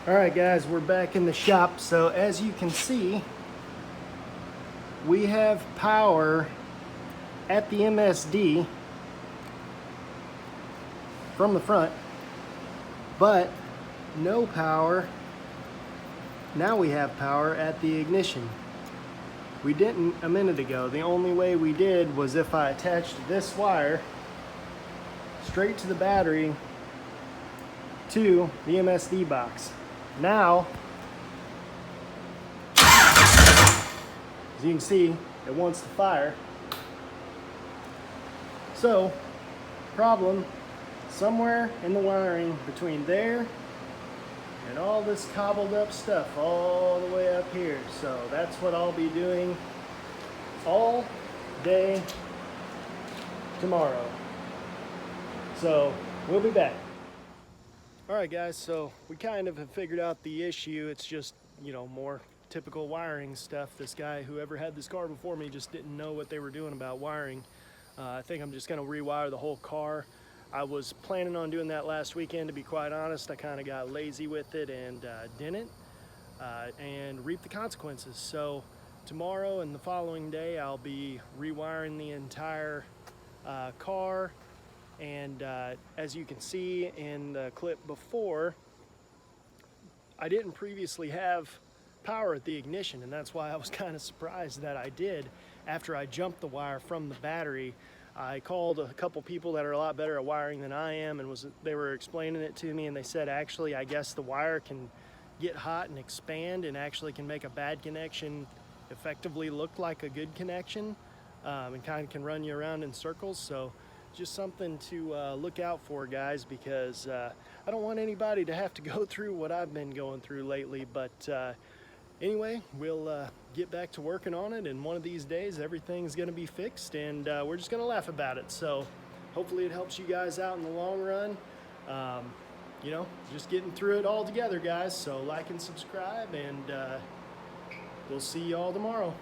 Alright guys, we're back in the shop. So as you can see, we have power at the MSD from the front, but no power. Now we have power at the ignition. We didn't a minute ago. The only way we did was if I attached this wire straight to the battery to the MSD box. Now, as you can see, it wants to fire. So, problem, somewhere in the wiring between there and all this cobbled up stuff all the way up here. So that's what I'll be doing all day tomorrow. So we'll be back. All right guys, so we kind of have figured out the issue. It's just, more typical wiring stuff. This guy, whoever had this car before me, just didn't know what they were doing about wiring. I think I'm just gonna rewire the whole car. I was planning on doing that last weekend, to be quite honest. I kind of got lazy with it and didn't, and reaped the consequences. So tomorrow and the following day, I'll be rewiring the entire car. And as you can see in the clip before, I didn't previously have power at the ignition, and that's why I was kind of surprised that I did. After I jumped the wire from the battery, I called a couple people that are a lot better at wiring than I am, and they were explaining it to me, and they said actually I guess the wire can get hot and expand and actually can make a bad connection effectively look like a good connection, and kind of can run you around in circles. So just something to look out for, guys, because I don't want anybody to have to go through what I've been going through lately. But anyway, we'll get back to working on it, and one of these days everything's going to be fixed, and we're just going to laugh about it. So hopefully it helps you guys out in the long run. Just getting through it all together, guys. So like and subscribe, and we'll see you all tomorrow.